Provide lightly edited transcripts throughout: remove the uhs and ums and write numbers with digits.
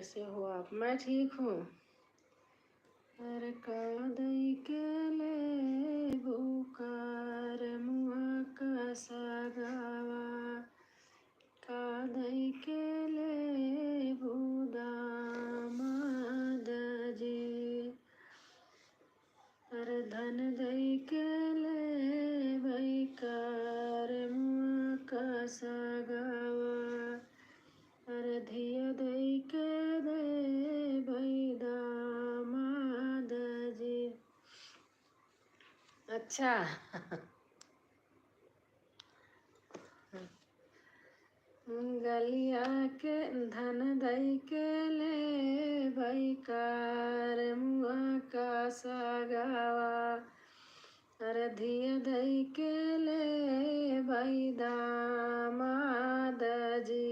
कैसे हो आप? मैं ठीक हूँ। अरे कादई के ले बुकार मुआ का सगावा, कादई के ले बुदामाद जी। अरे धन दई के ले बैकार मुआ का सगावा, अरे धिया दई के दे दामाद जी। अच्छा गलिया के धन दई के ले बैकार मुआ का सगावा, अरे धिया दई के ले दामाद जी।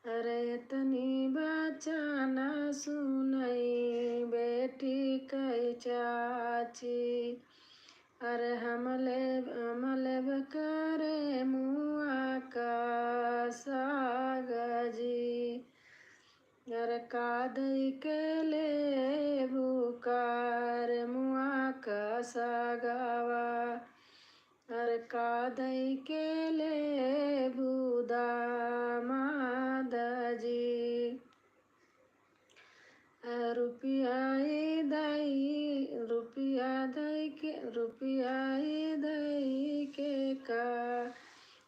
अरे इतनी बचाना सुनई बेटी कई चाची, अरे हमले करे मुआ का साग जी। अरे कादई के ले बुकार मुआ का सागावा, अरे कादई के ले बुदामाद जी। रुपया दई के का,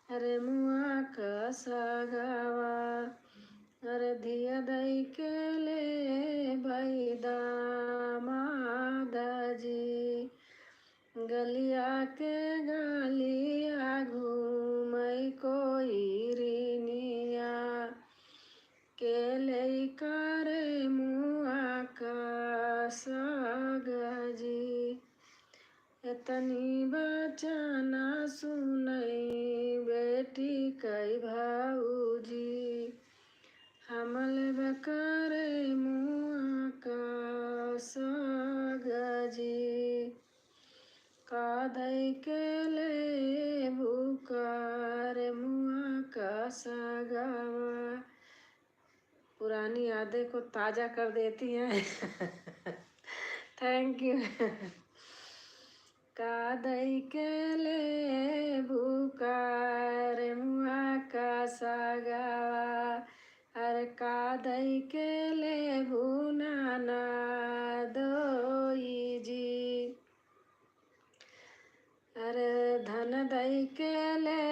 अरे मुआ का सगावा, अरे धिया दई के ले दामाद जी। गलिया के गलिया घूमई कोई रिनिया, के ले करे मुआ का साग जी। इतनी बचाना सुनई बेटी कई भाऊजी, हमल बकरे मुआ का साग जी। कादई के ले बुकार मुआ का सगावा, पुरानी यादें को ताज़ा कर देती हैं। Thank you. कादई के ले बुकार मुआ का सगावा, अरे कादई के ले भुनाना दोई जी। अरे धन दई के ले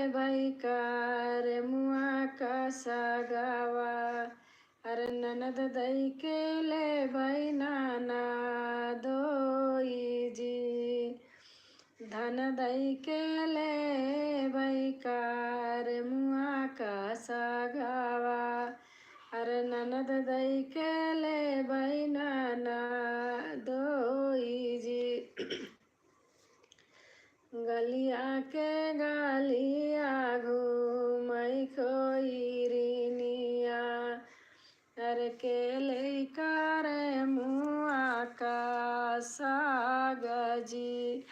बैकार मुआ का सगावा, अरे ननद दई के ले नाना दोई जी। धन दई के ले बैकार मुआ का सगावा, अरे ननद दई के ले नाना दोई जी। गलिया के गलिया घूमई कोई रिनिया, अरे के ले करे मुआ का साग जी।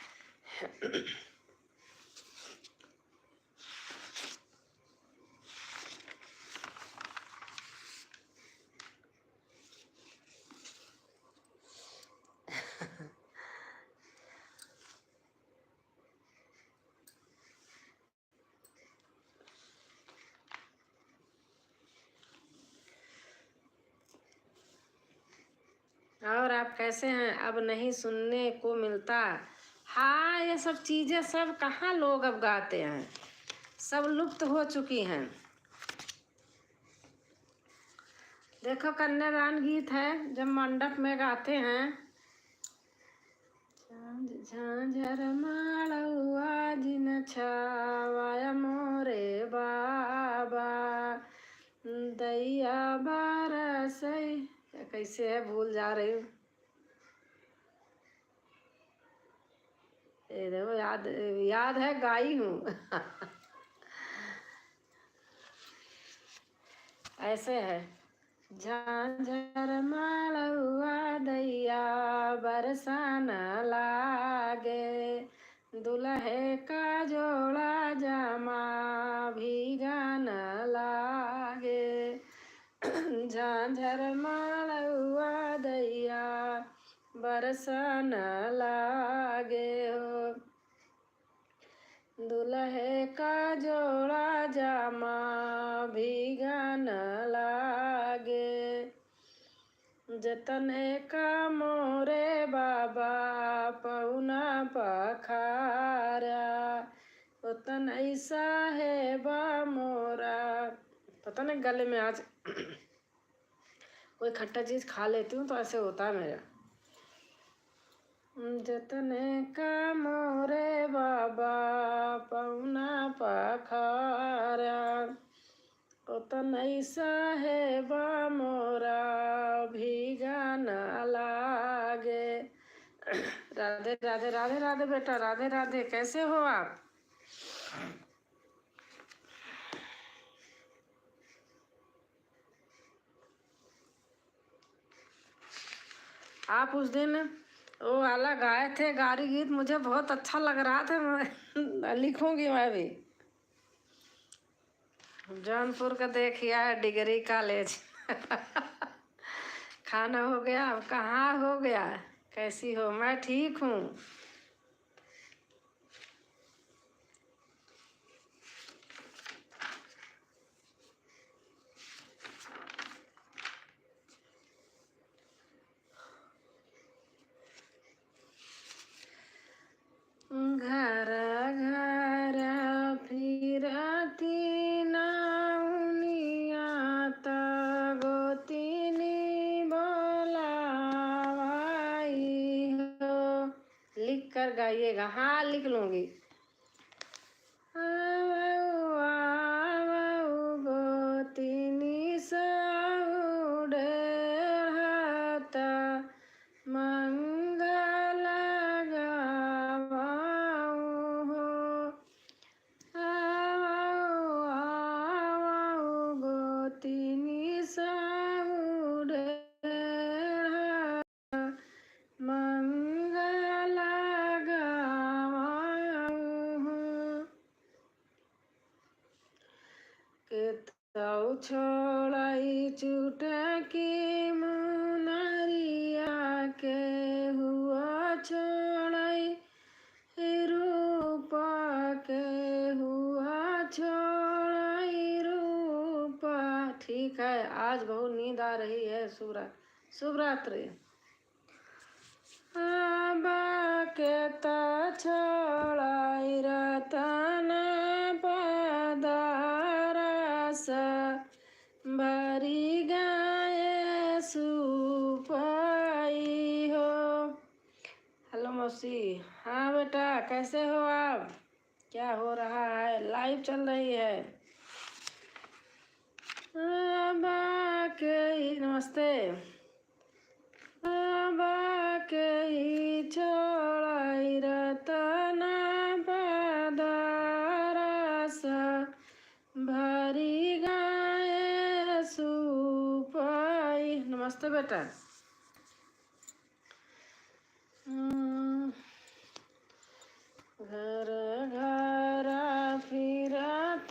और आप कैसे हैं? अब नहीं सुनने को मिलता। हाँ, ये सब चीज़ें सब कहाँ लोग अब गाते हैं, सब लुप्त हो चुकी हैं। देखो कन्यादान गीत है जब मंडप में गाते हैं, झांझर माड़ुआ जिन छावाया मोरे बाबा, दैया बारसई, कैसे है भूल जा रही हूँ। देखो याद है, गाई हूँ। ऐसे है, झांझर माड़ुआ दैया बरसान लागे, दुल्हे का जोड़ा जामा भीगा न लागे। झांझर मालवा दैया बरसा न लागे हो। दुल्हे का जोड़ा जामा भीगा न लागे। जतने का मोरे बाबा पौना पखारा उतन ऐसा है बा मोरा। पता नहीं गले में आज कोई खट्टा चीज खा लेती हूँ तो ऐसे होता है मेरा। जतने का मोरे बाबा पौना पखारा उतन ऐसा है बा मोरा भीगा न लागे। राधे राधे राधे राधे बेटा, राधे राधे। कैसे हो आप? आप उस दिन वो वाला गाए थे गारी गीत, मुझे बहुत अच्छा लग रहा था। मैं लिखूंगी मैं भी। जौनपुर का देखिए डिग्री कॉलेज। खाना हो गया? कहाँ हो गया? कैसी हो? मैं ठीक हूँ। घर घर फिरती नाउनिया त गोतिनी बोलावाई हो। लिख कर गाइएगा। हाँ लिख लूंगी। गोतिनी सौड़े हाथ मंगल गावाऊ हो। गोतिनी सौड़े मंगल गावाऊ हो। केतौ छोड़ई चुटकी मुनरिया के हुआ छोड़ई रूपा के हुआ छोड़ई रूपा। ठीक है, आज बहुत नींद आ रही है। शुभ रात्रि। के त छोड़ई रतन पदारस भरी गाये सुपाई हो। हेलो मौसी। हाँ बेटा, कैसे हो आप? क्या हो रहा है? लाइव चल रही है। नमस्ते। के छोड़ई रतन पदारस भरी गाये सुपाई। नमस्ते बेटा। घर घर फिरत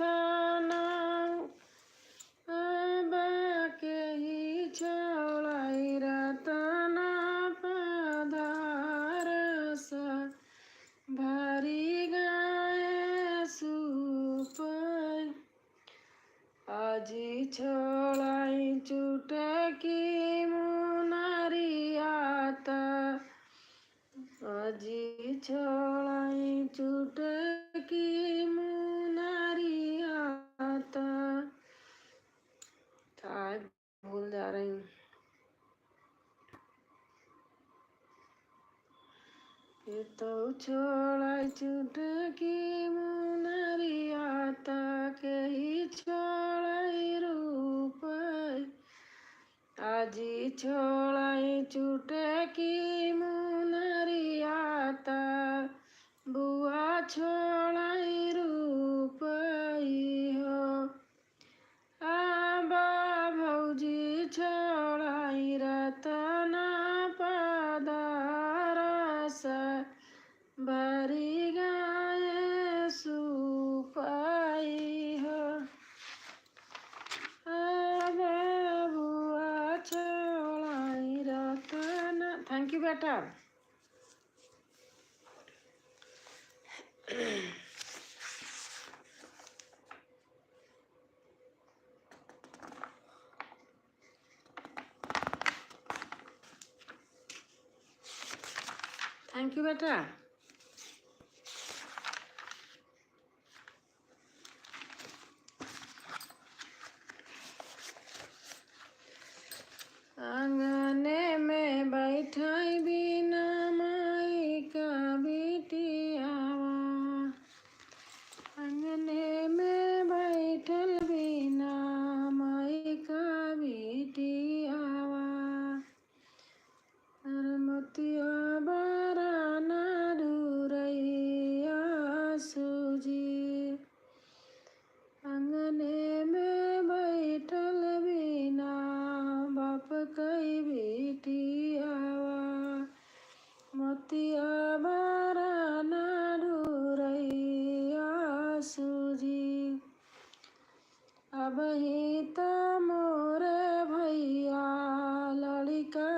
के ही छोड़ई रतन पदारस भरी गाये सुपाई। आजी छोड़ई चुटकी मुनरिया त आजी छोड़ई चुटकी मुनरिया त भूल जा रही हूँ। तो छोड़ई चुटकी मुनरिया त के ही छोड़ई रूप। आजी छोड़ई चुटकी मुनरिया त बुआ छोड़ई रूपई हो। आबा भौजी छोड़ई रतन पदारस भरी गाये सुपाई हो। बुआ थैंक यू बेटा। थैंक यू बेटा। आंगने में बैठाई बिना माई का बिटियावा, आंगने में बैठल बिना माई का बिटियावा, मोतिया बाराना डूरैया सूजी, आंगने में बैठल बिना बाप कई बिटियावा, मोतिया बाराना डूरैया सूजी, अब ही त मोरे भैया लड़का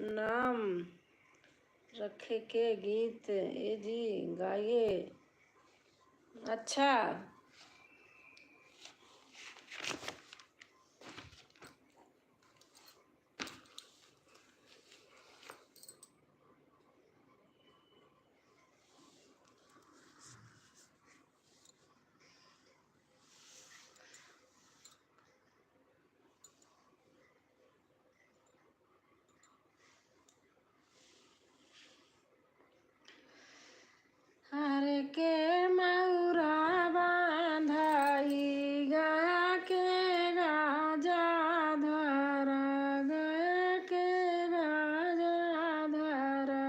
नाम रखे के गीत ए जी गाइए। अच्छा हरे के मौरा बांधाई गया के गाजा धरा, गया के गाजा धरा,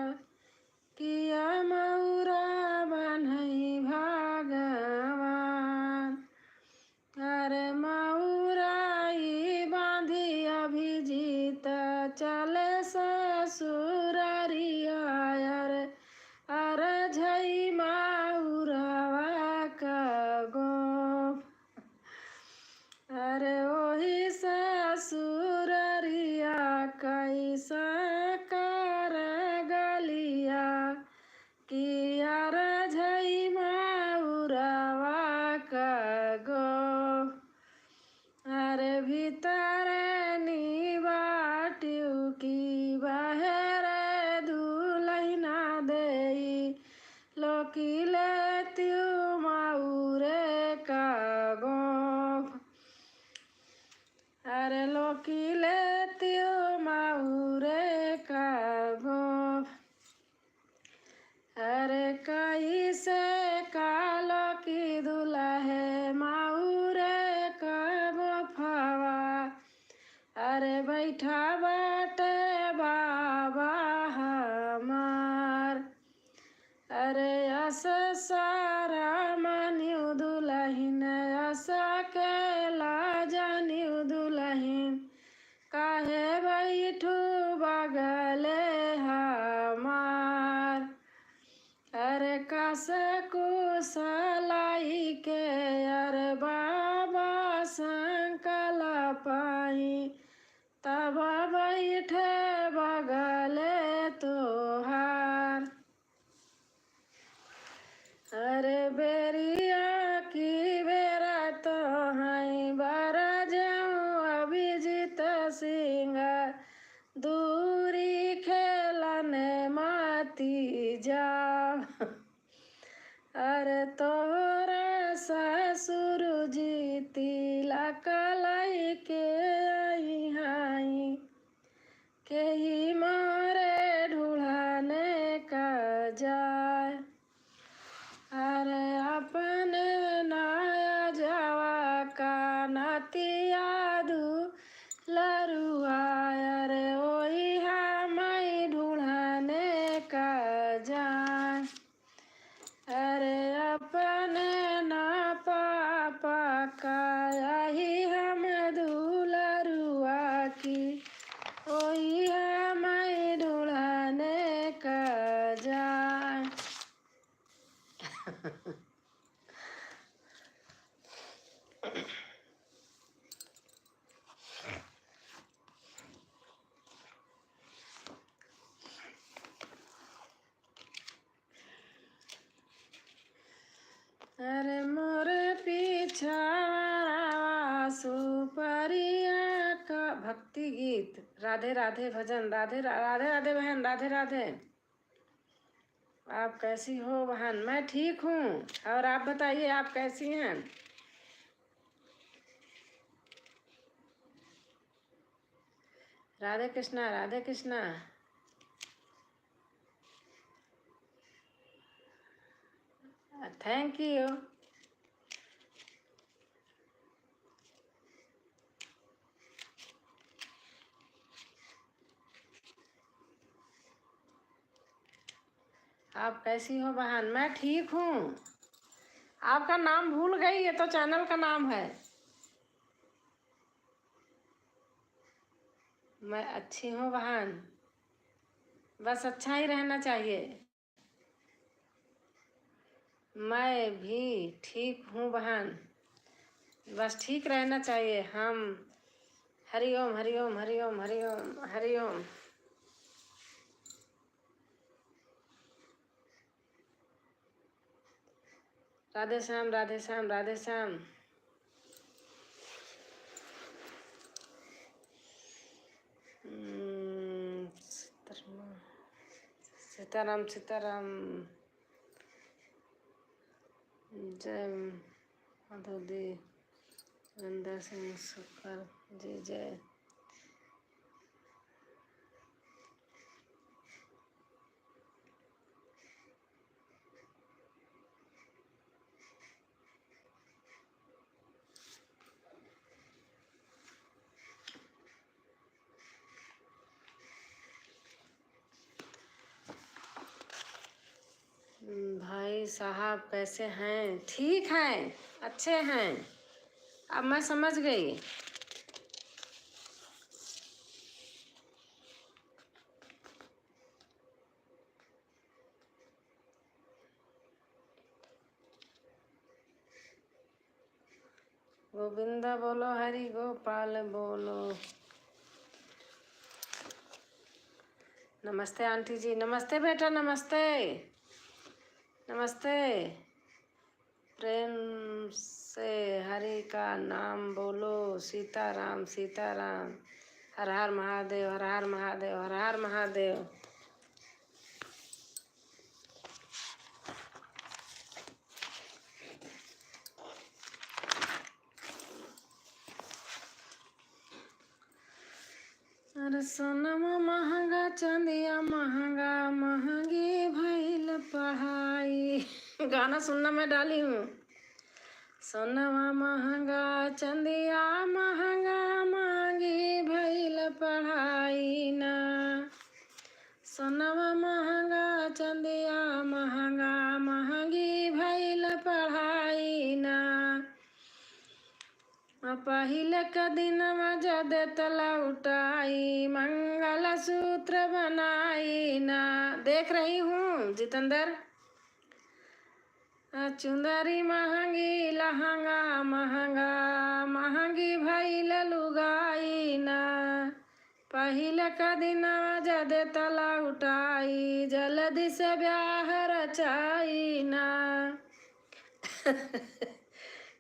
किया मौरा बान्हई भगवान, अरे मौराई बांधी अभिजीत चले ससुरारिया, अरे झई मौरवा का गोप, अरे ओही ससुरारिया कैसा कर गलिया, किया रे झई मौरवा का गोप, अरे भीतर निबाट्यू की बाहर दुलहिना देई, लोकी लेत्यू माउरे का गोप, अरे लोकी लेत्यू माउरे का गोप, अरे कैसे कालो की दुल्हे माउरे का गोफावा, अरे बैठा बाटे बाबा हमार, अरे अस सारा मनियु दुलहिन, अस केला जानियु दुलहिन, काहे बैठू बगले हमार, अरे कास कुशलाई के अरे बाबा संकल पाई, तब बैठे बगले तोहार, अरे बेरिया की बेरा तो है बारा जाऊँ अभिजीत सिंह, दूरी खेलने माती जा, अरे तोरा ससुर जी तिलक लाई के आई हाई, के ही मारे ढूढ़ाने का जाए, अरे अपने नाया जावा का नातिया लरुआ, अरे ओही हमाई ढूढ़ाने का जाए, अरे अपने ना पापा का यही हम दुलरुआ की, ओही हमाई ढूढ़ाने का जाए। भक्ति गीत, राधे राधे भजन, राधे राधे राधे बहन, राधे राधे। आप कैसी हो बहन? मैं ठीक हूँ, और आप बताइए आप कैसी हैं? राधे कृष्णा, राधे कृष्णा। Thank you. आप कैसी हो बहन? मैं ठीक हूँ। आपका नाम भूल गई, ये तो चैनल का नाम है। मैं अच्छी हूँ बहन, बस अच्छा ही रहना चाहिए। मैं भी ठीक हूँ बहन, बस ठीक रहना चाहिए। हम हरिओम हरिओम हरिओम हरिओम हरिओम। राधे श्याम, राधे श्याम, राधे श्याम। सीताराम सीताराम। जय माधोदी, वृंदा सिंह सुखर जी जय। भाई साहब कैसे हैं? ठीक हैं, अच्छे हैं। अब मैं समझ गई। गोविंदा बोलो, हरि गोपाल बोलो। नमस्ते आंटी जी, नमस्ते बेटा, नमस्ते नमस्ते। प्रेम से हरि का नाम बोलो, सीताराम सीताराम। हर हर महादेव, हर हर महादेव, हर हर महादेव। अरे सोनमा महंगा, चंदिया महंगा, महंगी भइल पढ़ाई। गाना सुनना मैं डाली हूँ। सोनमा महंगा, चंदिया महंगा, महंगी भइल पढ़ाई ना। सोनमा महंगा, चंदिया महंगा, महंगी भइल पढ़ाई ना। पहिले क दिनवा जदे तला उठाई, मंगल सूत्र बनाई ना। देख रही हूँ जितेंद्र। चुंदरी महंगी, लहंगा महंगा, महंगी भइल लुगाई ना। पहिले क दिनवा जदे तला उठाई, जल्दी से ब्याह रचाई ना।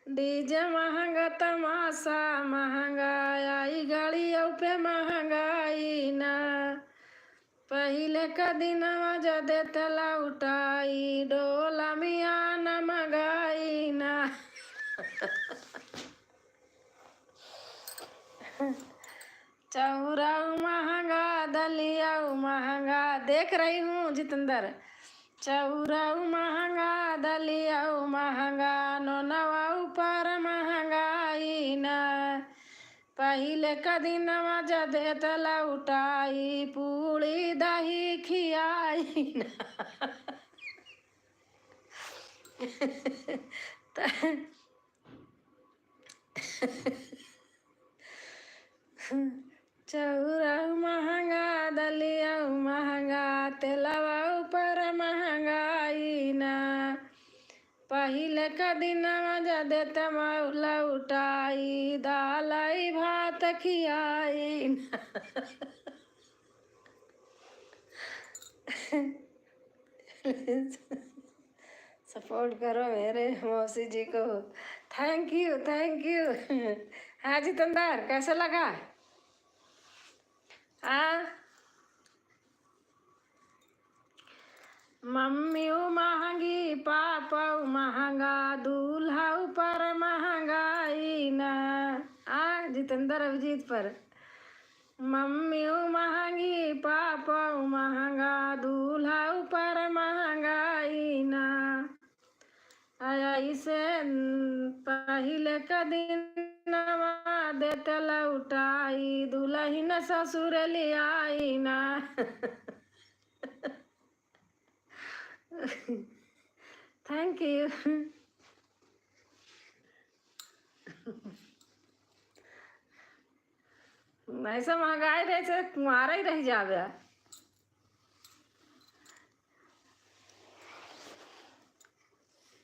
डीजे महंगा, तमाशा महंगा, आई गाड़ियों पे महंगाई ना। पहिले क दिनवा जदे तला उठाई, डोला मियाँ न मंगाई ना। चौराऊ महंगा, दलियाऊ महंगा। देख रही हूँ जितेंद्र। चौराऊ महंगा, दलियाऊ महंगा, नोनवा ऊपर महंगाई ना। पहिले क दिनवा जदे तला उठाई, पूड़ी दही खियाई ना। चौराऊ महंगा, दलियाऊ महंगा, तेलवा ऊपर महंगाई ना। पहिले क दिनवा जदे तमौला उठाई, दालई भात खियाई ना। सपोर्ट करो मेरे मौसी जी को। Thank you thank you. हाँ जितेंद्र, कैसा लगा? महंगा दूल्हा ऊपर महंगाई ना। जितेंद्र अभिजीत पर। मम्मी महंगी पापा महंगा दूल्हा ऊपर महंगाई ना। आया इसे पहले का दिन देते लौटाई दुल्हन ससुर ले आई ना। Thank you. ऐसा महंगाई रहे से कुमारा ही रह जावे।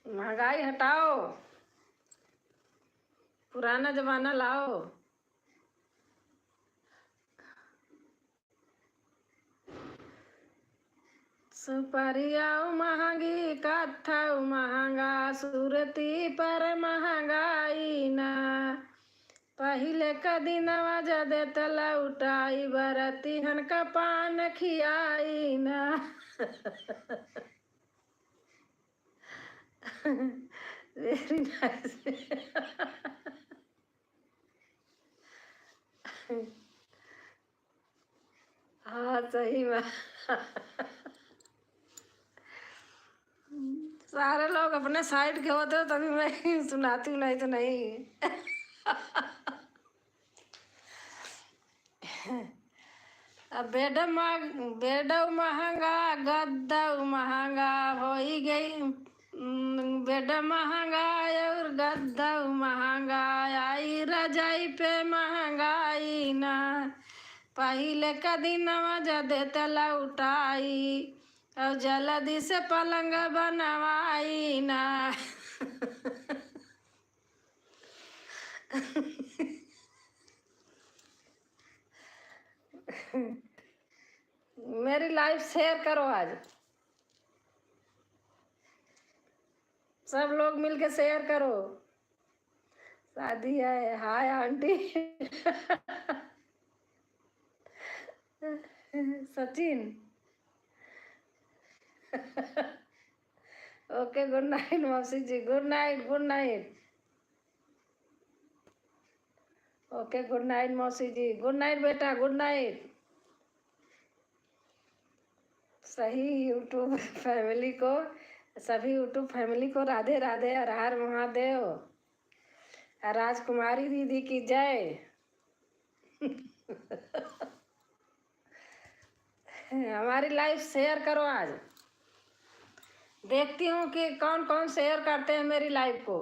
महंगाई हटाओ, पुराना जमाना लाओ। सुपारिया महंगी कट्ठा महंगा सूरती पर महंगाई ना। पहले का दिन देत लौटाई बरती हन का पान खियाई ना। Very nice. हाँ सही में। सारे लोग अपने साइड के होते हो तभी मैं सुनाती हूँ, नहीं तो नहीं। अब बेड महंगा गद्दा महंगा हो ही गई। बेड महंगा और गद्दा महंगा आई रजाई पे महंगाई ना। पहले का दिन देते लौटाई और जल्दी से पलंग बनवाई ना। मेरी लाइफ शेयर करो आज, सब लोग मिलके शेयर करो। शादी है। Hi aunty. Sachin. Okay good night मौसी जी, good night good night. Okay good night मौसी जी, गुड नाइट बेटा, गुड नाइट। सही यूट्यूब फैमिली को, सभी यूट्यूब फैमिली को राधे राधे और हर महादेव और राजकुमारी दीदी की जय। हमारी लाइफ शेयर करो आज, देखती हूँ कि कौन कौन शेयर करते हैं मेरी लाइफ को।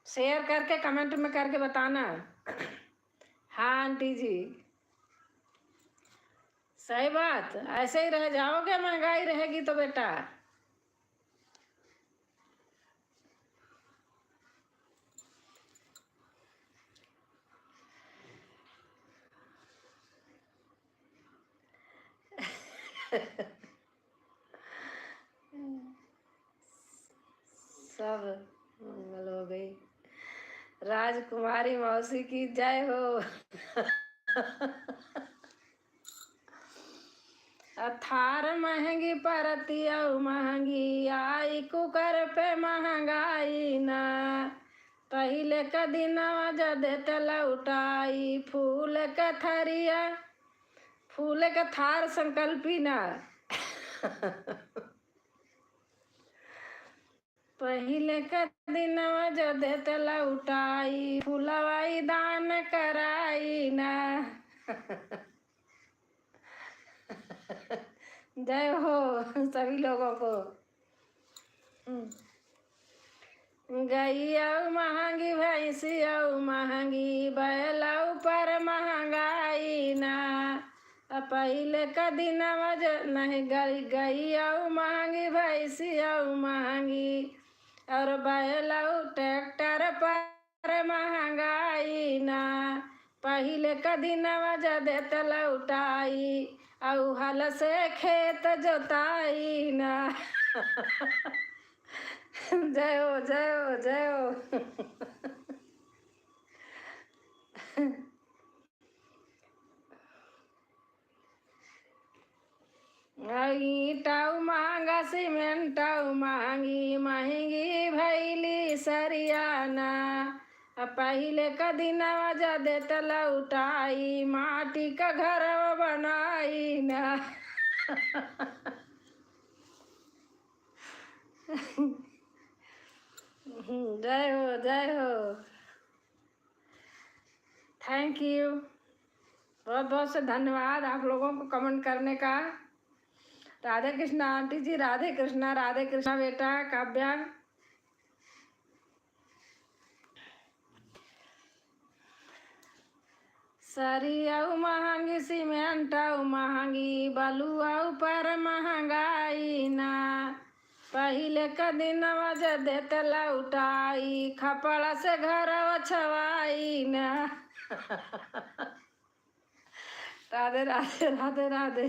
शेयर करके कमेंट में करके बताना। हाँ आंटी जी, सही बात। ऐसे ही रह जाओगे, महंगाई रहेगी तो बेटा। सब मंगल हो गई। राजकुमारी मौसी की जय हो। थार महंगी परतिया महंगी आई कुकर पे महंगाई ना। पहले का दिन देते लौटाई फूल का थरिया फूल का थार संकल्पी ना। पहले का दिन देते लौटाई फूलवाई दान कराई ना। जय हो सभी लोगों को। गैया महंगी भैंसिया महंगी बैला ऊपर महंगाई ना। पहले का दिन नहीं गैया महंगी भैंसिया महंगी और बैला ट्रैक्टर पर महंगाई ना। पहले का दिन देते लौटाई और हल से खेत जोताई ना। जय हो जय हो जय हो। ईटाऊ महंगा सीमेंटाऊ महंगी महंगी भैली सरियाना पहिले क दिनवा जदे तलउटाई माटी का घर बनाई ना। जय हो जय हो। थैंक यू, बहुत बहुत से धन्यवाद आप लोगों को कमेंट करने का। राधे कृष्णा आंटी जी, राधे कृष्णा बेटा काव्या। सरियाऊ महंगी सीमेंटाऊ महंगी बलुआऊ पर महंगाई ना पहिले क दिनवा जदे तलउटाई खपड़ा से घर छवाई ना। राधे राधे राधे राधे।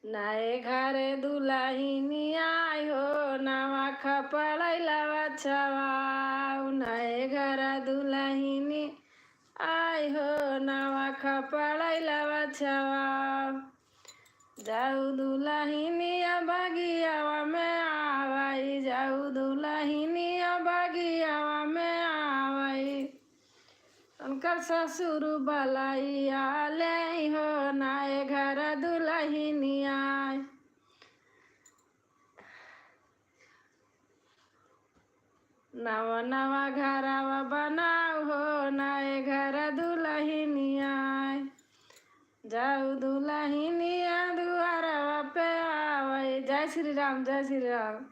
नए घरे दुल्हनी आई हो नवा खपड़ैलवा छवाऊ नए घर दुल्हनी आई हो नवा खपड़ैलवा छवाऊ जाऊ दुल्हनिया बगियावा में आवई जाऊ दुल्हनिया बगियावा में आवई उनकर ससुर बलैया ले हो नए घर दुल्हनिया नवा नवा घरवा बनाओ हो नए घर दुल्हनिया जाऊ दुल्हनिया दुआरवा पे आवई। जय श्री राम जय श्री राम।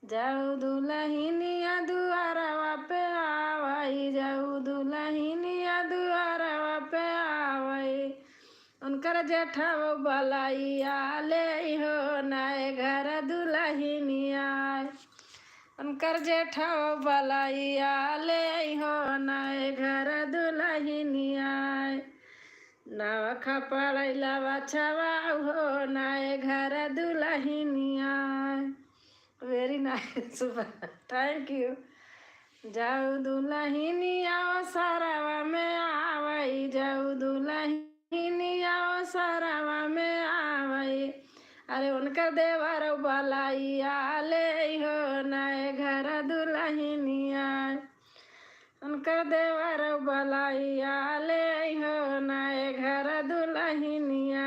जाऊ दुल्हनिया दुआरवा पे आवई जाऊ दुल्हनिया दुआरवा पे आवई उनकर जेठवा बलैया ले हो नए घर दुल्हनिया उनकर जेठवा बलैया ले हो नए घर दुल्हनिया नवा खपड़ैलवा छवाऊ हो नए घर Dulhania. Very nice, thank you. जाऊ दुल्हनिया सरवा में आवई जाऊ दुल्हनिया सरवा में आवई अरे उनकर देवर बलैया ले हो नए घर दुल्हनिया उनकर देवर बलैया ले हो नए घर दुल्हनिया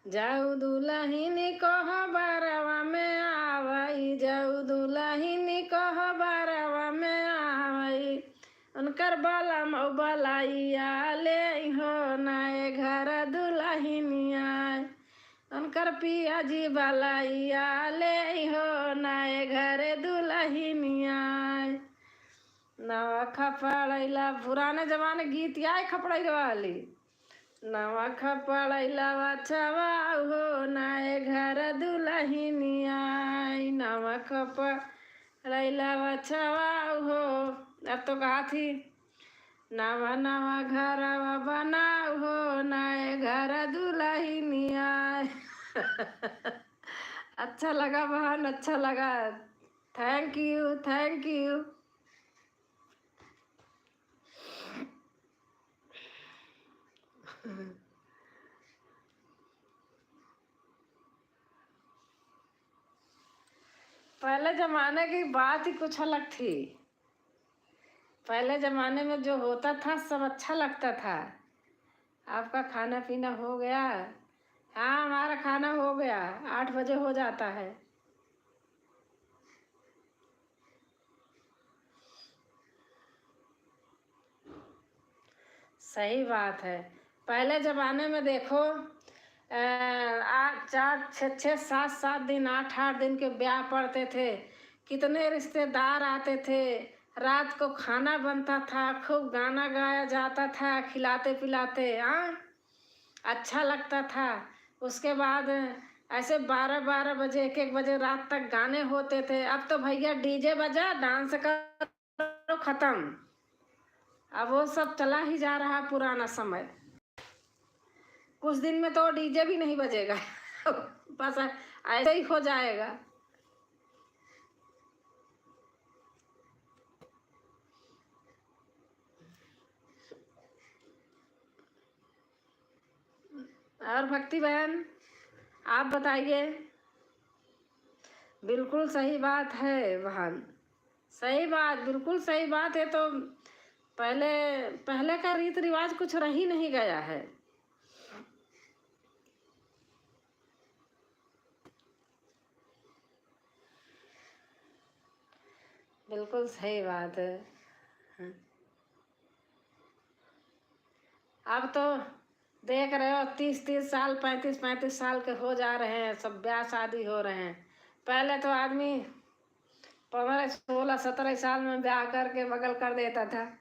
जाऊ दुल्हनी कह बरवा में आवई जाऊ दुल्हनी कह बरवा में आवई उनकर बलम बलैया ले हो नए घर दुल्हनिया उनकर पिया जी बलैया ले हो नए घर दुल्हनिया नवा खपड़ैला पुराने जमाने गीत आए खपड़ैला वाली नवा खपड़ैलवा छवाऊ हो नए घर दुल्हनिया नवा खपड़ैलवा छवाऊ हो। अब तो कहा थी नवा नवा घरवा बनाऊ हो नए घर दुल्हनिया। अच्छा लगा बहन, अच्छा लगा, थैंक यू थैंक यू। पहले जमाने की बात ही कुछ अलग थी। पहले जमाने में जो होता था सब अच्छा लगता था। आपका खाना पीना हो गया? हाँ हमारा खाना हो गया, 8 बजे हो जाता है। सही बात है। पहले ज़माने में देखो 8 4 6 6 7 7 दिन 8 8 दिन के ब्याह पड़ते थे, कितने रिश्तेदार आते थे, रात को खाना बनता था, खूब गाना गाया जाता था खिलाते पिलाते। हाँ अच्छा लगता था। उसके बाद ऐसे 12 बजे 1 बजे रात तक गाने होते थे। अब तो भैया डीजे बजा डांस करो ख़त्म। अब वो सब चला ही जा रहा पुराना समय। कुछ दिन में तो डीजे भी नहीं बजेगा। बस ऐसे ही हो जाएगा। और भक्ति बहन आप बताइए। बिल्कुल सही बात है बहन, सही बात, बिल्कुल सही बात है। तो पहले पहले का रीति रिवाज कुछ रह ही नहीं गया है। बिल्कुल सही बात है। हाँ। अब तो देख रहे हो 30-30 साल 35-35 साल के हो जा रहे हैं, सब ब्याह शादी हो रहे हैं। पहले तो आदमी 15 16 17 साल में ब्याह करके बगल कर देता था,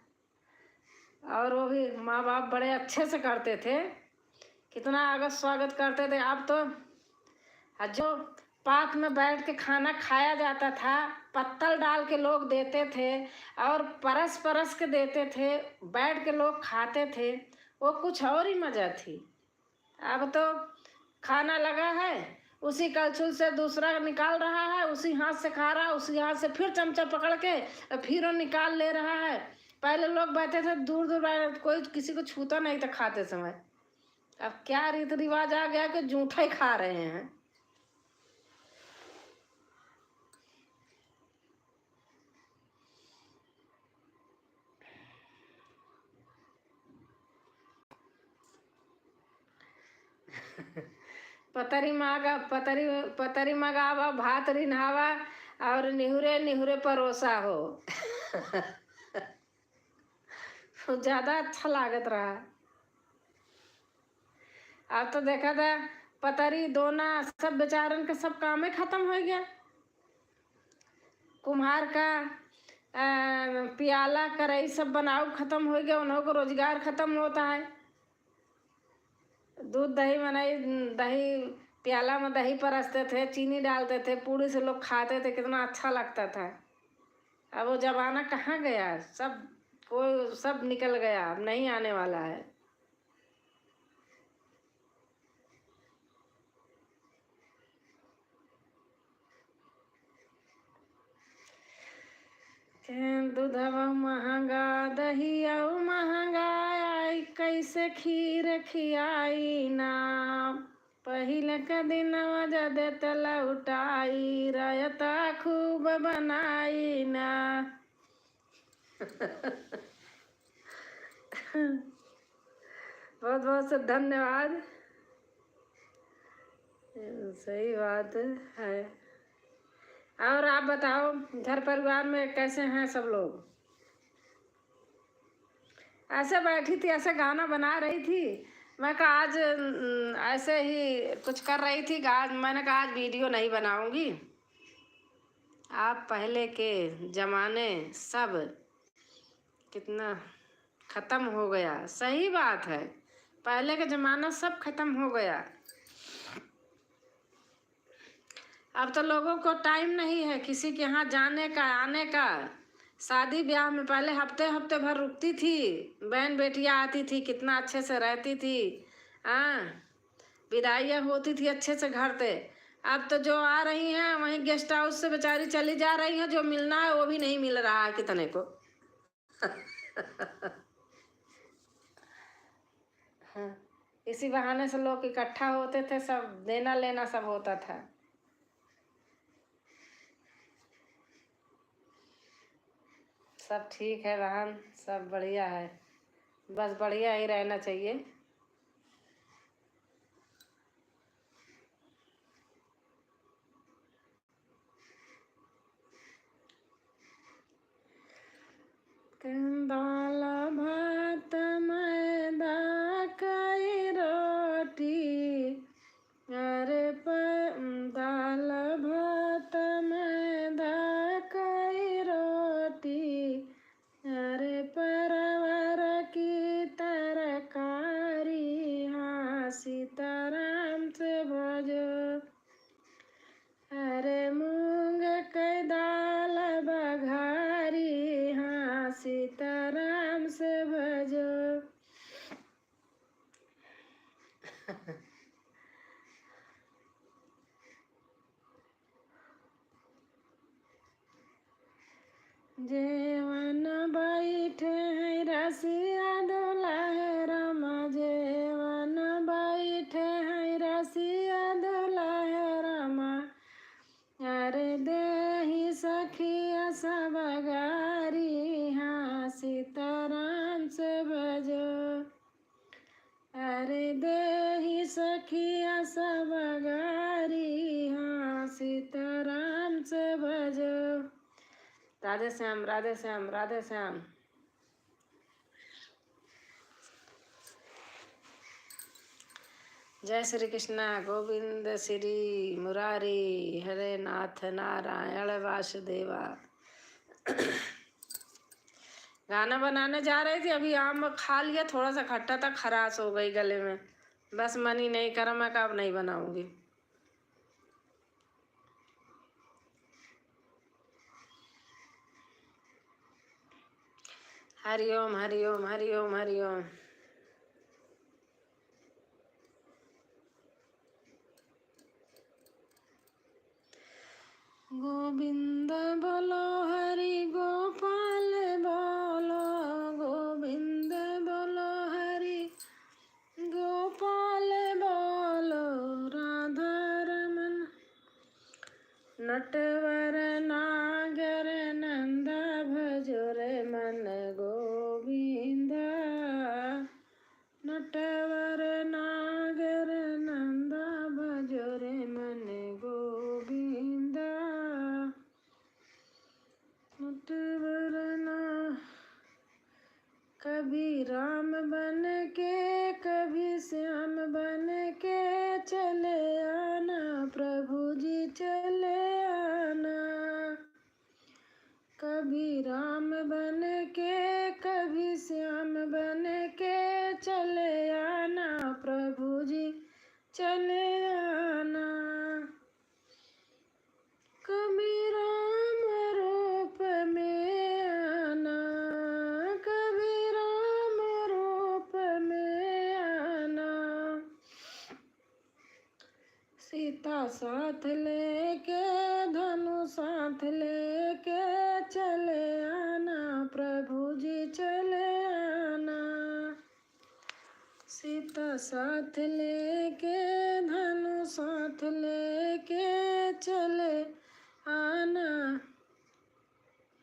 और वो भी माँ बाप बड़े अच्छे से करते थे, कितना आगत स्वागत करते थे। अब तो जो पात में बैठ के खाना खाया जाता था, पत्तल डाल के लोग देते थे और परस परस के देते थे, बैठ के लोग खाते थे, वो कुछ और ही मजा थी। अब तो खाना लगा है, उसी कलछुल से दूसरा निकाल रहा है, उसी हाथ से खा रहा है, उसी हाथ से फिर चमचा पकड़ के फिर वो निकाल ले रहा है। पहले लोग बैठे थे दूर दूर बैठ, कोई किसी को छूता नहीं था खाते समय। अब क्या रीति रिवाज आ गया कि जूठा ही खा रहे हैं। पतरी मगावा भात रिन्हावा और निहुरे निहुरे परोसा हो। ज्यादा अच्छा लागत रहा। अब तो देखा था पतरी दोना सब बेचारन के सब काम ही खत्म हो गया। कुम्हार का प्याला कढ़ाई सब बनाओ खत्म हो गया, उन्हों को रोजगार खत्म होता है। दूध दही बनाई, दही प्याला में दही परसते थे, चीनी डालते थे, पूड़ी से लोग खाते थे, कितना अच्छा लगता था। अब वो जमाना कहाँ गया, सब कोई सब निकल गया, अब नहीं आने वाला है। दूधवा महंगा दहिया महंगा, कैसे खीर खियाई ना, पहले के दिन जदे तल उठाई रायता खूब बनाई ना। बहुत बहुत से धन्यवाद। सही बात है। और आप बताओ घर परिवार में कैसे हैं सब लोग। ऐसे बैठी थी, ऐसे गाना बना रही थी, मैं कहा आज ऐसे ही कुछ कर रही थी, आज मैंने कहा आज वीडियो नहीं बनाऊंगी। आप पहले के जमाने सब कितना खत्म हो गया। सही बात है, पहले का जमाना सब खत्म हो गया। अब तो लोगों को टाइम नहीं है किसी के यहाँ जाने का आने का। शादी ब्याह में पहले हफ्ते हफ्ते भर रुकती थी, बहन बेटियाँ आती थी, कितना अच्छे से रहती थी। हाँ, विदाइयाँ होती थी अच्छे से घर पे। अब तो जो आ रही हैं वहीं गेस्ट हाउस से बेचारी चली जा रही हैं, जो मिलना है वो भी नहीं मिल रहा है कितने को। हाँ, इसी बहाने से लोग इकट्ठा होते थे, सब देना लेना सब होता था। सब ठीक है बहन, सब बढ़िया है, बस बढ़िया ही रहना चाहिए। दाल भात मैदा कई रोटी, अरे दाल भात मैदा कई रोटी, अरे परवर की तरकारी, हाँ सीताराम से भजो, अरे मूंग की दाल बघारी, हाँ सीताराम से भजो। जेवन बैठे हैं रसिया दुल्हे राम, जेवन बैठे राधे श्याम, राधे श्याम, राधे श्याम। जय श्री कृष्णा गोविंद श्री मुरारी, हरे नाथ नारायण वासुदेवा। गाना बनाने जा रही थी, अभी आम खा लिया, थोड़ा सा खट्टा था, खराश हो गई गले में, बस मन ही नहीं करा, मैं कब नहीं बनाऊंगी। हरिओम हरिओम हरिओम हरिओम। गोविंद बोलो हरि गोपाल बोलो, गोविंद बोलो हरि गोपाल बोलो, राधा रमन नटवर नागर नंद भजोर मन गोविंद, नटवर नागर नंद भजोर मन गोविंद, नटवर ना। कभी राम बन के कभी श्याम बन के चले आना, प्रभु जी चले आना। कभी राम बन के कभी श्याम बन के चले आना, प्रभु जी चले आना। कभी राम रूप में आना, कभी राम रूप में आना। सीता साथ लेके धनु साथ लेके चले आना, प्रभु जी चले आना। सीता साथ लेके धनु साथ लेके चले आना।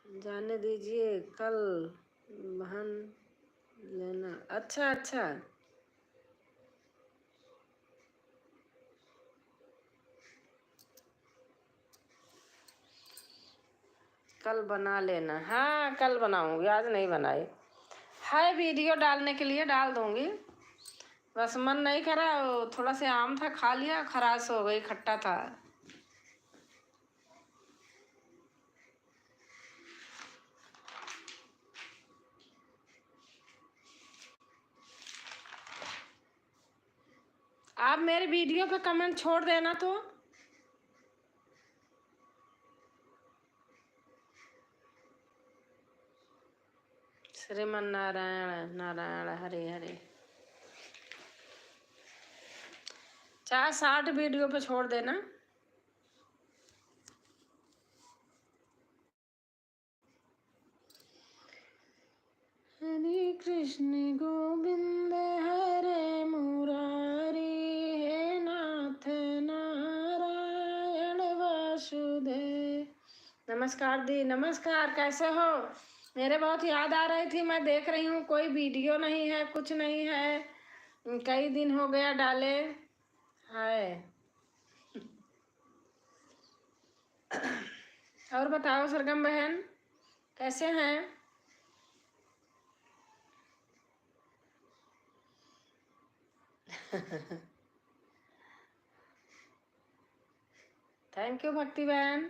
जाने दीजिए कल बहन लेना। अच्छा अच्छा, कल बना लेना। हाँ कल बनाऊंगी, आज नहीं बनाई है। वीडियो डालने के लिए डाल दूंगी, बस मन नहीं करा, थोड़ा सा आम था खा लिया, खराश हो गई, खट्टा था। आप मेरे वीडियो पे कमेंट छोड़ देना तो। श्रीमन नारायण नारायण हरे हरे। 60 वीडियो पे छोड़ देना। हरे कृष्ण गोविंद हरे मुरारी, हे नाथ नारायण वासुदेव। नमस्कार दी, नमस्कार, कैसे हो? मेरे बहुत याद आ रही थी, मैं देख रही हूँ कोई वीडियो नहीं है, कुछ नहीं है, कई दिन हो गया डाले है। और बताओ सरगम बहन, कैसे हैं? थैंक यू भक्ति बहन।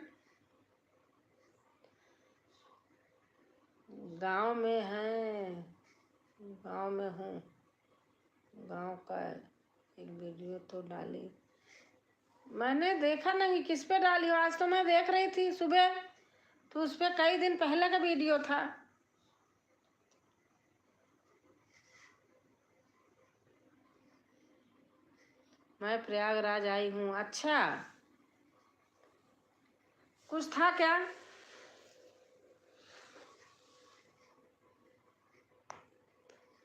गांव में है, गांव में हूँ, गांव का एक वीडियो तो डाली, मैंने देखा नहीं किस पे डाली हो। आज तो मैं देख रही थी सुबह, तो उस पे कई दिन पहले का वीडियो था। मैं प्रयागराज आई हूँ। अच्छा, कुछ था क्या?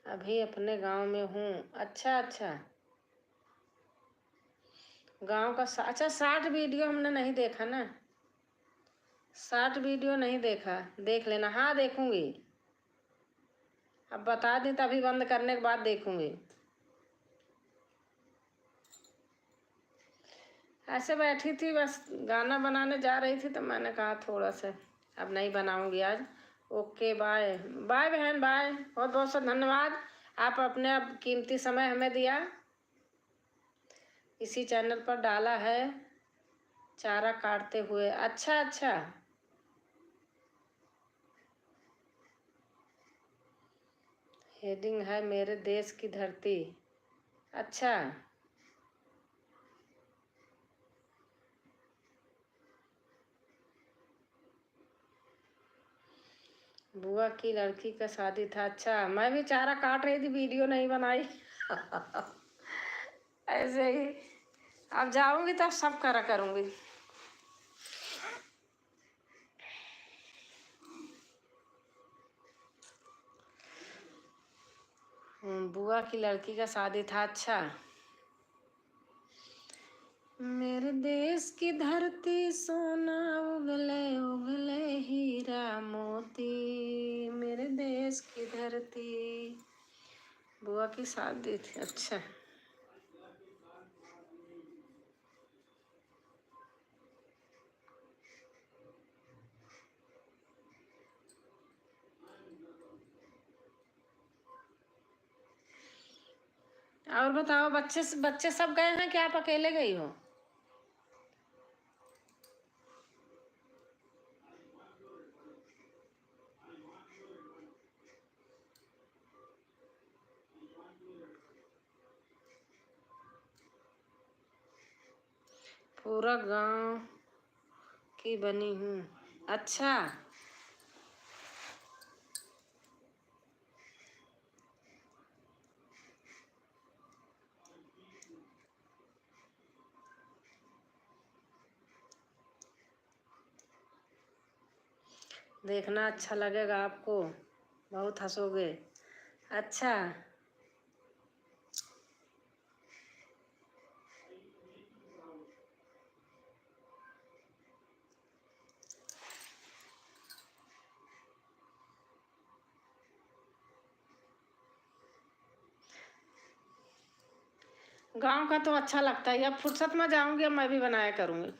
अभी अपने गांव में हूँ। अच्छा अच्छा, गांव का अच्छा 60 वीडियो हमने नहीं देखा ना, 60 वीडियो नहीं देखा, देख लेना। हाँ देखूंगी, अब बता दी तभी बंद करने के बाद देखूंगी। ऐसे बैठी थी, बस गाना बनाने जा रही थी, तो मैंने कहा थोड़ा सा अब नहीं बनाऊंगी आज। ओके बाय बाय बहन, बाय। बहुत बहुत सा धन्यवाद, आप अपने अब कीमती समय हमें दिया। इसी चैनल पर डाला है चारा काटते हुए। अच्छा अच्छा, हेडिंग है मेरे देश की धरती। अच्छा, बुआ की लड़की का शादी था। अच्छा, मैं भी चारा काट रही थी, वीडियो नहीं बनाई। ऐसे ही, अब जाऊंगी तब सब करा करूंगी। बुआ की लड़की का शादी था। अच्छा, मेरे देश की धरती सोना उगले उगले हीरा मोती, मेरे देश की धरती। बुआ की शादी थी। अच्छा, और बताओ, बच्चे बच्चे सब गए हैं कि आप अकेले गई हो? पूरा गांव की बनी हूँ। अच्छा, देखना अच्छा लगेगा आपको, बहुत हंसोगे। अच्छा, गांव का तो अच्छा लगता है। अब फुर्सत में जाऊंगी, अब मैं भी बनाया करूंगी।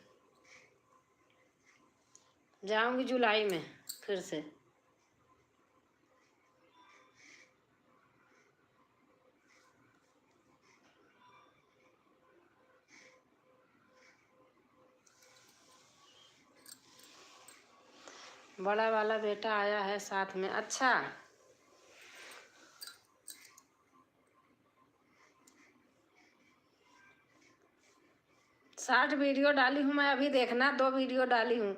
जाऊंगी जुलाई में फिर से। बड़ा वाला बेटा आया है साथ में। अच्छा, 60 वीडियो डाली हूँ मैं, अभी देखना 2 वीडियो डाली हूँ।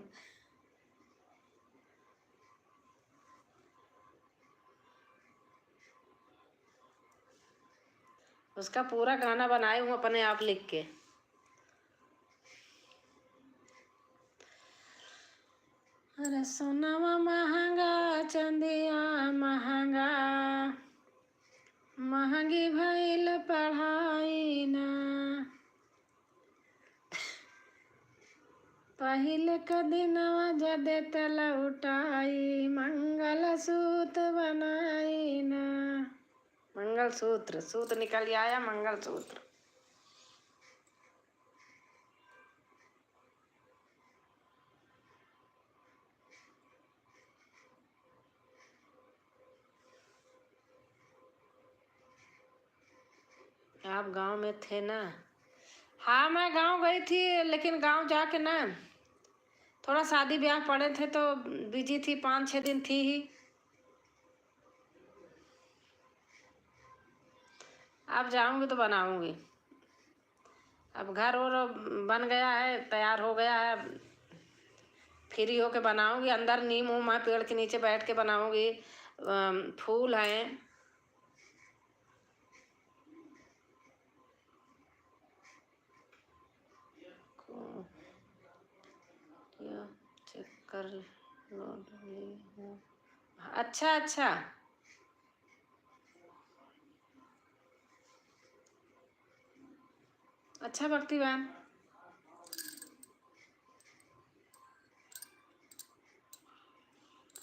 उसका पूरा गाना बनाई हूँ अपने आप लिख के। अरे सोनावा महंगा, चंदिया महंगा, महंगी भइल पढ़ाई ना, पहिले क दिनवा जदे तलउटाई, मंगल सूत्र बनाई ना। मंगल सूत्र, सूत्र निकल आया, मंगल सूत्र। आप गांव में थे ना? हाँ, मैं गांव गई थी, लेकिन गांव जाके ना थोड़ा शादी ब्याह पड़े थे तो बिजी थी, 5-6 दिन थी ही। अब जाऊंगी तो बनाऊंगी। अब घर और बन गया है, तैयार हो गया है, फ्री होके बनाऊंगी। अंदर नीम उम है, पेड़ के नीचे बैठ के बनाऊंगी। फूल हैं। चेक कर लो। अच्छा अच्छा, अच्छा भक्ति बहन।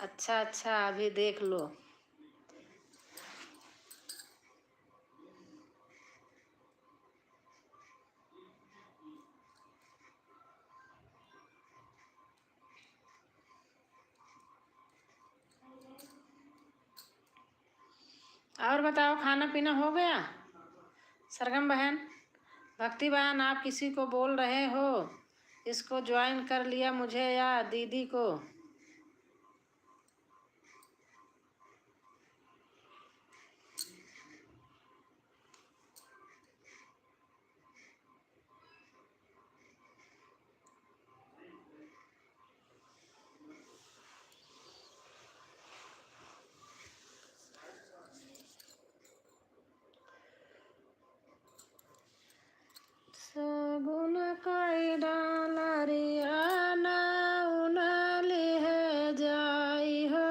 अच्छा अच्छा, अभी देख लो। और बताओ, खाना पीना हो गया? सरगम बहन, भक्ति बहन, आप किसी को बोल रहे हो इसको ज्वाइन कर लिया मुझे या दीदी को? सगुन कई डालरिया उनली है जाई हो,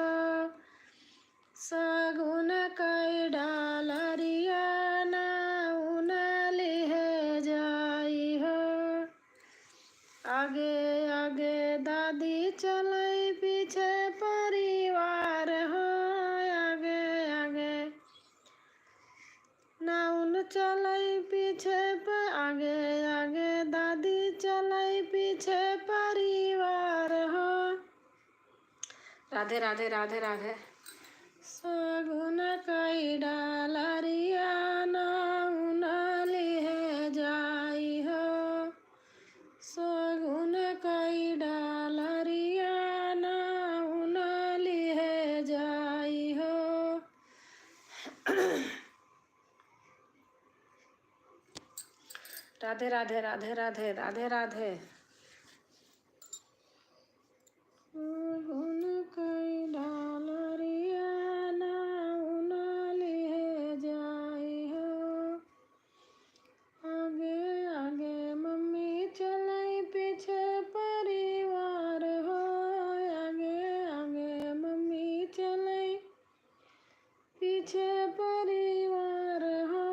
सगुन कई डालरिया उनली है जाई हो। आगे आगे दादी चलाई पीछे परिवार हो, आगे आगे नाउन चलाई पीछे आगे आगे दादी चलाई पीछे परिवार हो। राधे राधे राधे राधे। सगुन कई डालरिया उनली है जाई हो, सगुन कई डालरिया उनली है जाई हो। राधे राधे राधे राधे राधे राधे। सगुन कई डालरिया उनली है जाई हो, आगे आगे मम्मी चलाई पीछे परिवार हो, आगे आगे मम्मी चलाई पीछे परिवार हो।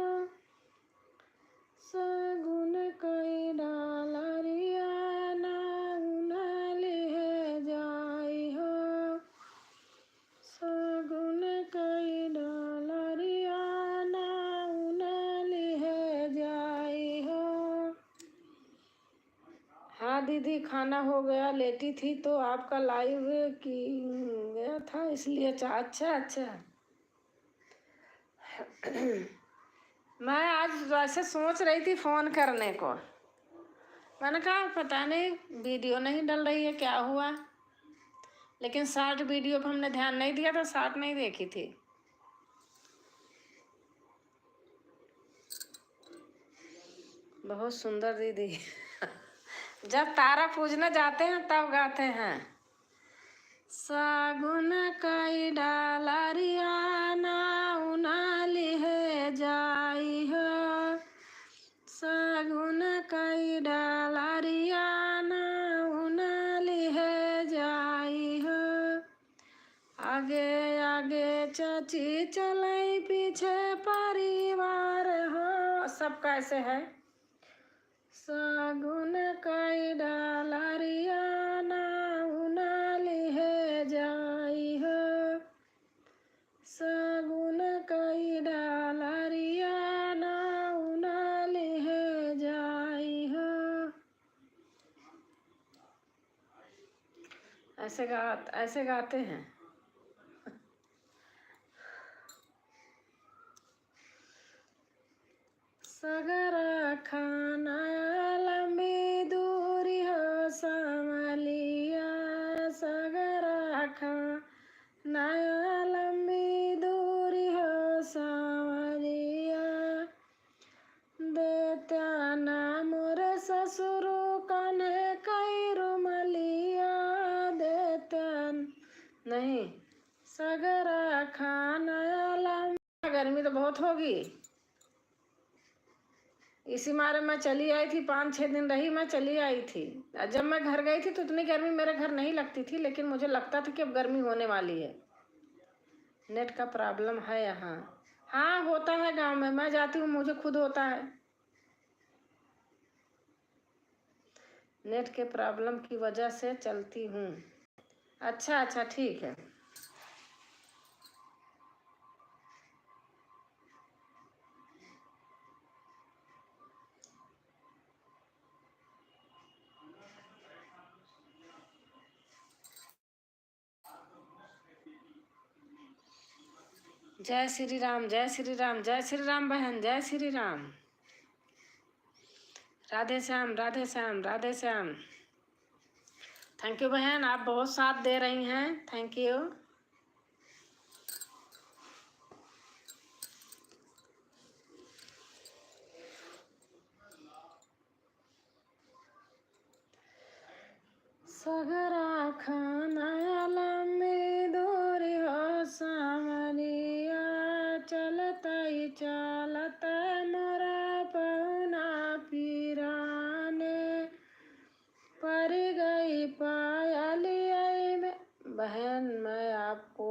सगुन कई डालरिया उनली है जाई हो, सगुन कई डालरिया उनली है जाई हो। हाँ दीदी, खाना हो गया, लेटी थी तो आपका लाइव की गया था इसलिए। अच्छा अच्छा। मैं आज वैसे सोच रही थी फ़ोन करने को, मैंने कहा पता नहीं वीडियो नहीं डल रही है, क्या हुआ। लेकिन शॉर्ट वीडियो पर हमने ध्यान नहीं दिया तो शॉर्ट नहीं देखी थी। बहुत सुंदर दीदी। जब तारा पूजने जाते हैं तब गाते हैं। सगुन कई डालरिया उनली है जाई हो, सगुन कई डालरिया उनली है जाई हो। आगे आगे चाची चलाई पीछे परिवार हो। सब कैसे है? सगुन कई डालरिया उनली है जाई हो, सगुन कई डालरिया उनली है जाई हो। ऐसे गाते हैं। सगरा खाना लंबी दूरी हो संवलिया, सगरा खाना लंबी दूरी हो संवलिया। देत्या ना मोर ससुर कन्हे कई रुमलिया, देत्या नहीं। सगरा खाना लंबी। गर्मी तो बहुत होगी, इसी मारे मैं चली आई थी। 5-6 दिन रही, मैं चली आई थी। जब मैं घर गई थी तो इतनी गर्मी मेरे घर नहीं लगती थी, लेकिन मुझे लगता था कि अब गर्मी होने वाली है। नेट का प्रॉब्लम है यहाँ। हाँ होता है गांव में, मैं जाती हूँ मुझे खुद होता है। नेट के प्रॉब्लम की वजह से चलती हूँ। अच्छा अच्छा ठीक है। जय श्री राम, जय श्री राम, जय श्री राम बहन, जय श्री राम। राधे श्याम, राधे श्याम, राधे श्याम। थैंक यू बहन, आप बहुत साथ दे रही हैं, थैंक यू। सगरा खाना लम्बी दूरी हो सामरिया, चलता ही चलता मोरा पहुना पीराने, पर गई पायली में। बहन मैं आपको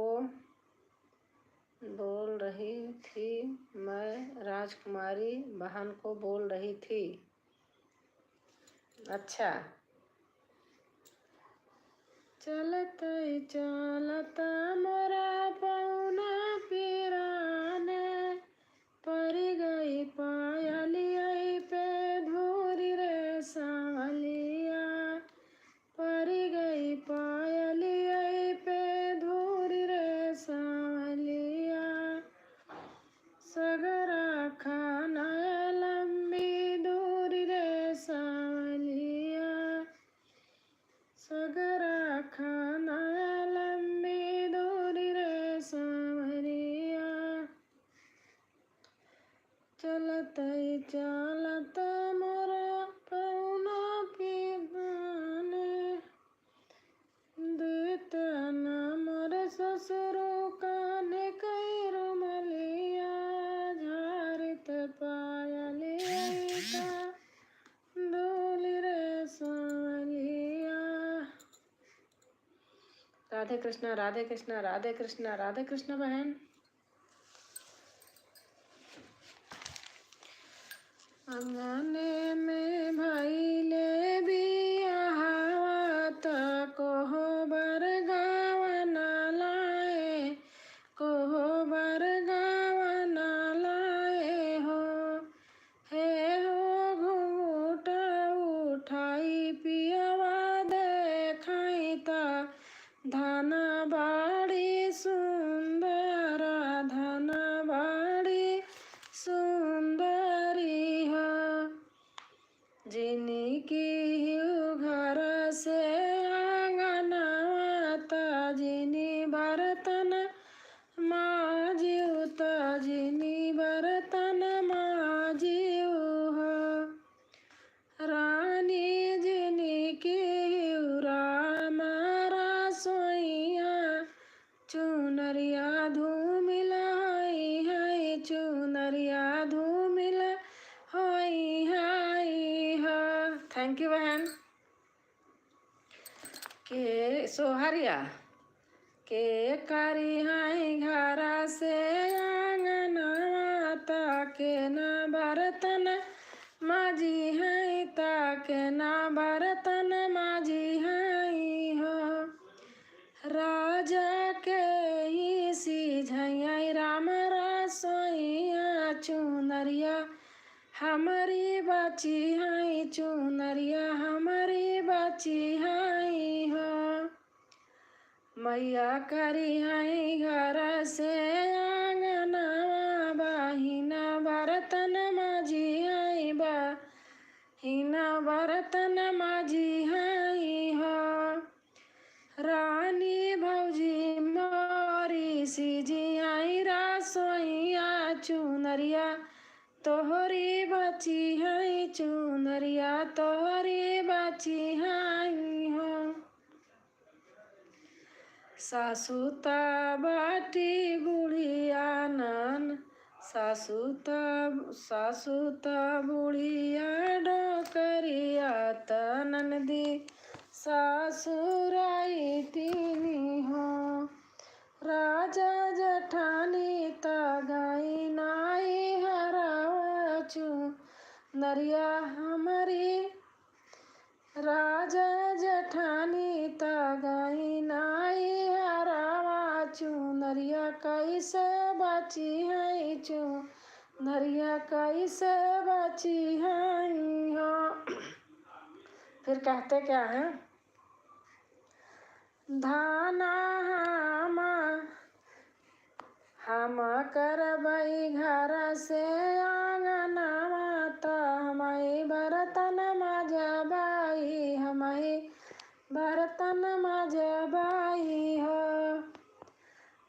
बोल रही थी, मैं राजकुमारी बहन को बोल रही थी। अच्छा, चलता ही चलता मोरा पहुना पीराने, पर गई पायली पे धूरी रे सांवलिया, पर गई पायली पे धूरी रे सांवलिया। सगरा खाना लंबी दूरी रे सांवलिया, सगरा खाना लंबी दूरी रे सांवरिया, चलता ही चलता मोरा पहुना पीराने, देतन मोर ससुरो काने कई रुमलिया, झारित पायलिया डोली रे सांवलिया। राधे कृष्णा, राधे कृष्णा, राधे कृष्णा, राधे कृष्णा बहन। अंगने में भैले बियाहत, कोहो बर गावन लाए, कोहो बर गावन लाए हो, हे हो घूंघट उठाई पियवा देखाई ता, धन बाड़ी सुंदर, धन बाड़ी सुंदरी हो, जिनकी घर से आंगनवात, जिनी बर्तन माजियो त, जिनी बर्तन माजियो हो, रानी जिनकी राम रसोइया, चुनरिया धूमिल हाई हाई, चुनरिया धूमिल हाई हाई हो। थैंक यू बहन। के सोहरिया के करी हाई घरा से आंगनवा, ताके न बर्तन माजी है, ताके न बर्तन माजी है हो, राजा के ही सीझई राम रसोइया, चुनरिया हमारी बाची है, चुनरिया हमारी बाची है हो, मैया करी है घर से आंगनवा, बाहिना बर्तन माजी है, बाहिना बर्तन माजी है हो, रानी भौजी मोरी सीजी आई रसोइया, चुनरिया तोहरी बची है, चुनरिया तोहरी बची है हो, सासू ता बाटी बुढ़िया नन, सासू ता बुढ़िया डोकरिया त ननदी सासुराई तीनी हो, राजा जठानी ता गाई नाई हरावा, चुनरिया हमारी, राजा जठानी ता गाई नाई हरावा, चुनरिया कैसे बाची है, चुनरिया कैसे बाची है हो। फिर कहते क्या है, धाना हम करबई घर से आंगनवा त हमई बर्तन मजबाई, हमई बर्तन मजबाई हो।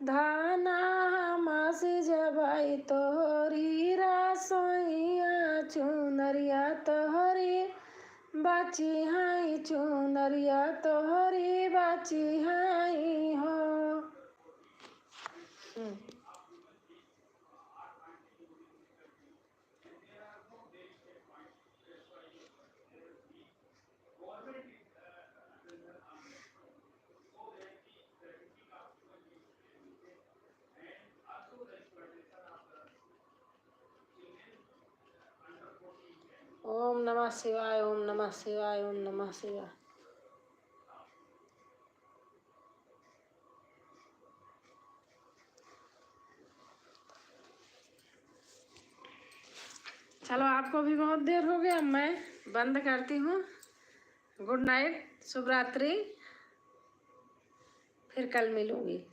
धाना हम सिजबई तोहरी रसोइया, चुनरिया तोहरी बाची हाई, चुनरिया तोहरी बाची हाई हो। ओम नमः शिवाय, ओम नमः शिवाय, ओम नमः शिवाय। चलो आपको भी बहुत देर हो गया, मैं बंद करती हूँ। गुड नाइट, शुभ रात्रि, फिर कल मिलूंगी।